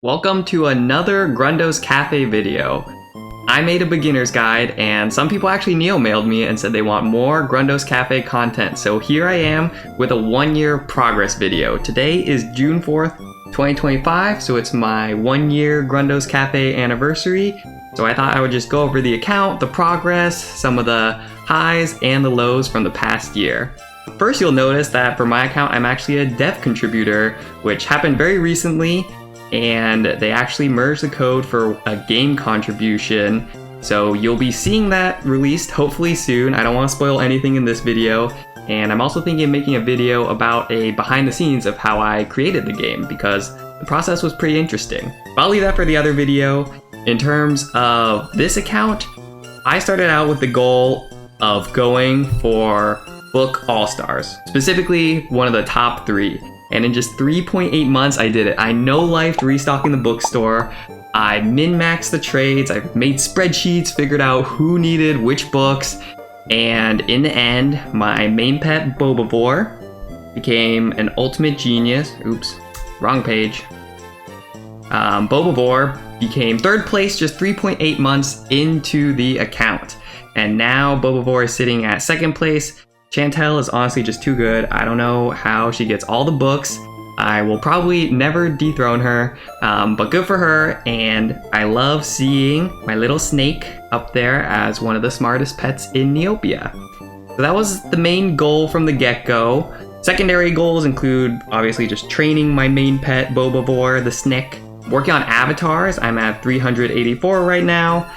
Welcome to another Grundo's Cafe video. I made a beginner's guide and some people actually mailed me and said they want more Grundo's Cafe content. So here I am with a 1-year progress video. Today is June 4th, 2025, so it's my 1-year Grundo's Cafe anniversary. So I thought I would just go over the account, the progress, some of the highs and the lows from the past year. First, you'll notice that for my account, I'm actually a dev contributor, which happened very recently, and they actually merged the code for a game contribution. So you'll be seeing that released hopefully soon. I don't want to spoil anything in this video. And I'm also thinking of making a video about a behind the scenes of how I created the game, because the process was pretty interesting. But I'll leave that for the other video. In terms of this account, I started out with the goal of going for Book All-Stars, specifically one of the top 3. And in just 3.8 months, I did it. I no-lifed restocking the bookstore. I min-maxed the trades. I made spreadsheets, figured out who needed which books. And in the end, my main pet, Bobivore, became an ultimate genius. Oops, wrong page. Bobivore became 3rd place just 3.8 months into the account. And now Bobivore is sitting at 2nd place. Chantel is honestly just too good. I don't know how she gets all the books. I will probably never dethrone her, but good for her. And I love seeing my little snake up there as one of the smartest pets in Neopia. So that was the main goal from the get-go. Secondary goals include obviously just training my main pet, Bobivore, the Snick. Working on avatars, I'm at 384 right now.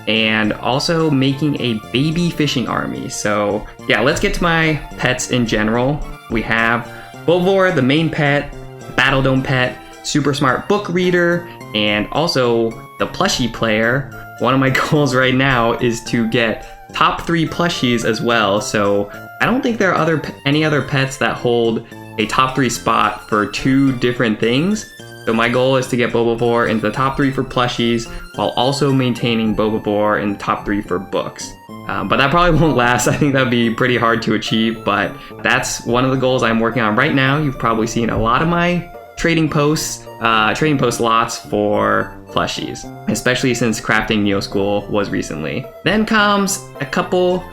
And also making a baby fishing army. So yeah, let's get to my pets in general. We have Bobivore, the main pet, Battle Dome pet, super smart book reader, and also the plushie player. One of my goals right now is to get top 3 plushies as well. So I don't think there are any other pets that hold a top 3 spot for 2 different things. So my goal is to get Bobivore into the top 3 for plushies, while also maintaining Bobivore in the top 3 for books. But that probably won't last. I think that'd be pretty hard to achieve, but that's one of the goals I'm working on right now. You've probably seen a lot of my trading post lots for plushies, especially since Crafting Neo School was recently. Then comes a couple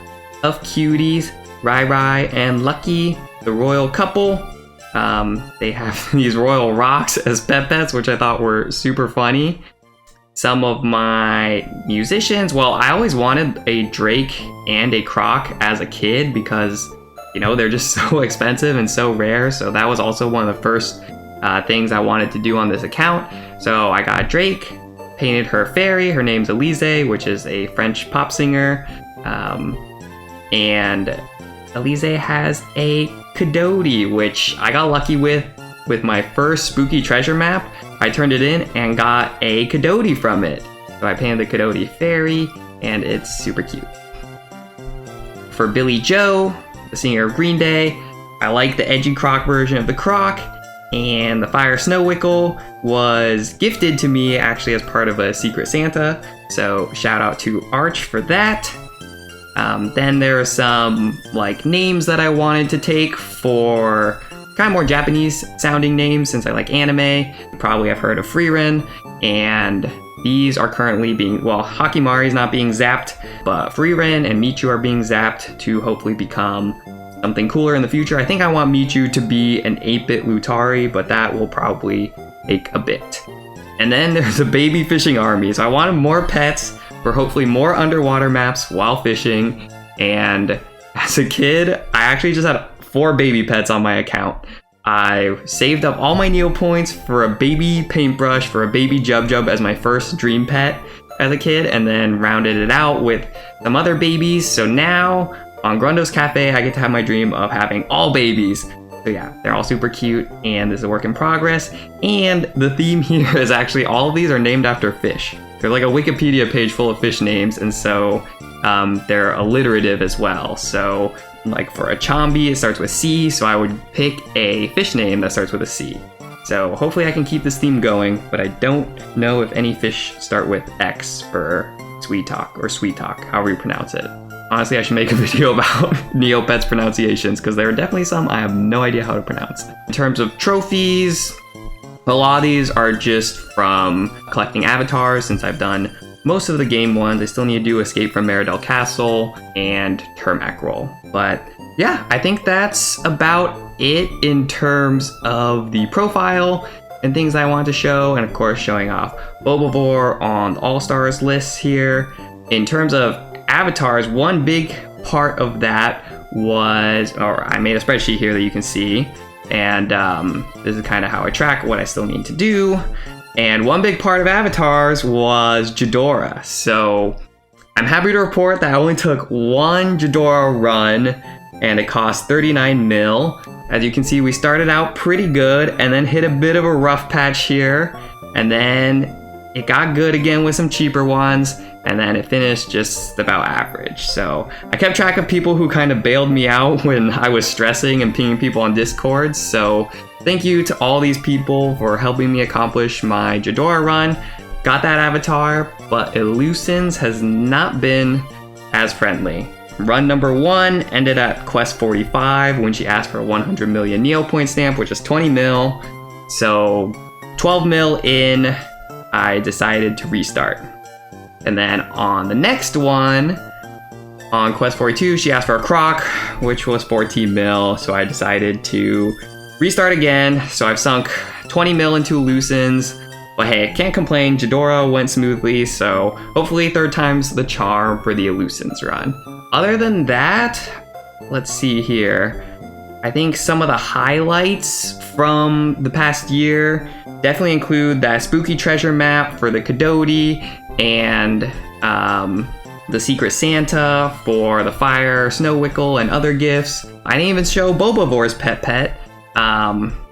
of cuties, Rai Rai and Lucky, the royal couple. They have these royal rocks as pets, which I thought were super funny. Some of my musicians, well, I always wanted a Drake and a Croc as a kid because, you know, they're just so expensive and so rare. So that was also one of the first things I wanted to do on this account. So I got Drake, painted her fairy. Her name's Elise, which is a French pop singer. And Elise has a Coyote, which I got lucky with my first spooky treasure map. I turned it in and got a Coyote from it. So I painted the Coyote fairy, and it's super cute. For Billy Joe, the singer of Green Day, I like the edgy Croc version of the Croc, and the Fire Snow Wickle was gifted to me actually as part of a Secret Santa. So shout out to Arch for that. Then there are some like names that I wanted to take for kind of more Japanese sounding names since I like anime. You probably have heard of Frieren, and these are currently being, well, Hakimari is not being zapped, but Frieren and Michu are being zapped to hopefully become something cooler in the future. I think I want Michu to be an 8-bit Lutari, but that will probably take a bit. And then there's a baby fishing army. So I wanted more pets for hopefully more underwater maps while fishing. And as a kid, I actually just had 4 baby pets on my account. I saved up all my Neo points for a baby paintbrush, for a baby Jub as my first dream pet as a kid, and then rounded it out with some other babies. So now on Grundo's Cafe, I get to have my dream of having all babies. So yeah, they're all super cute, and this is a work in progress. And the theme here is actually all of these are named after fish. They're like a Wikipedia page full of fish names, and so they're alliterative as well. So like for a Chambi, it starts with C, so I would pick a fish name that starts with a C. So hopefully I can keep this theme going, but I don't know if any fish start with X for Sweet Talk or Sweet Talk, however you pronounce it. Honestly, I should make a video about Neopets pronunciations because there are definitely some I have no idea how to pronounce. In terms of trophies, A lot of these are just from collecting avatars since I've done most of the game ones. I still need to do Escape from Meridel Castle and Termac Roll. But yeah, I think that's about it in terms of the profile and things I want to show, and of course showing off Bulbavor on the All-Stars list here. In terms of avatars, one big part of that was, or I made a spreadsheet here that you can see, and this is kind of how I track what I still need to do. And one big part of avatars was Jadora. So I'm happy to report that I only took one Jadora run and it cost 39 mil. As you can see, we started out pretty good and then hit a bit of a rough patch here. And then it got good again with some cheaper ones. And then it finished just about average. So I kept track of people who kind of bailed me out when I was stressing and pinging people on Discord. So thank you to all these people for helping me accomplish my Jadora run. Got that avatar, but Illusions has not been as friendly. Run number 1 ended at quest 45 when she asked for a 100 million Neopoint stamp, which is 20 mil. So 12 mil in, I decided to restart. And then on the next one, on quest 42, she asked for a Croc, which was 14 mil. So I decided to restart again. So I've sunk 20 mil into Illusions. But hey, I can't complain, Jadora went smoothly, so hopefully third time's the charm for the Illusions run. Other than that, let's see here. I think some of the highlights from the past year definitely include that spooky treasure map for the Kadoti and the Secret Santa for the Fire, Snow Wickle, and other gifts. I didn't even show Bulbavor's pet,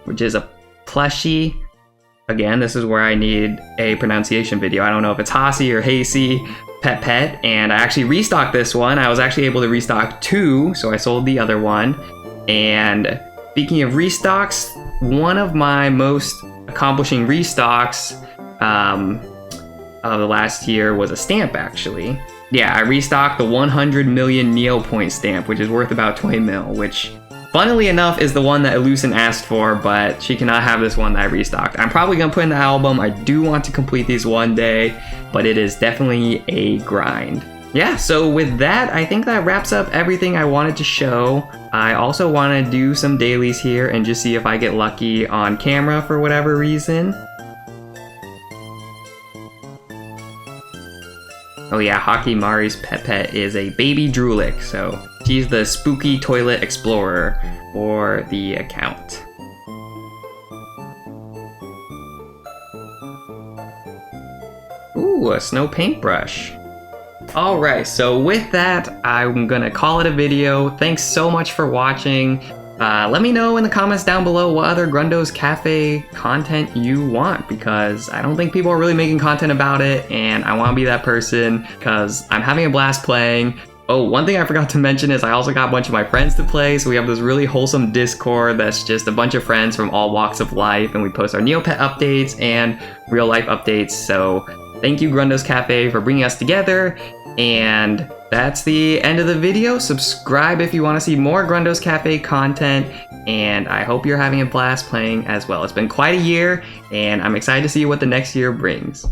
which is a plushie. Again, this is where I need a pronunciation video. I don't know if it's Hasi or Hasey pet, and I actually restocked this one. I was actually able to restock 2, so I sold the other one. And speaking of restocks, one of my most accomplishing restocks of the last year was a stamp, actually. Yeah, I restocked the 100 million Neopoint stamp, which is worth about 20 mil, which funnily enough is the one that Illusion asked for, but she cannot have this one that I restocked. I'm probably gonna put in the album. I do want to complete these one day, but it is definitely a grind. Yeah, so with that, I think that wraps up everything I wanted to show. I also want to do some dailies here and just see if I get lucky on camera for whatever reason. Oh yeah, Haki Mari's pet is a baby Drulik, so she's the spooky toilet explorer for the account. Ooh, a snow paintbrush. Alright, so with that, I'm gonna call it a video. Thanks so much for watching. Let me know in the comments down below what other Grundo's Cafe content you want, because I don't think people are really making content about it, and I want to be that person because I'm having a blast playing. Oh, one thing I forgot to mention is I also got a bunch of my friends to play, so we have this really wholesome Discord that's just a bunch of friends from all walks of life, and we post our Neopet updates and real life updates. So thank you, Grundo's Cafe, for bringing us together. And that's the end of the video. Subscribe if you want to see more Grundo's Cafe content, and I hope you're having a blast playing as well. It's been quite a year, and I'm excited to see what the next year brings.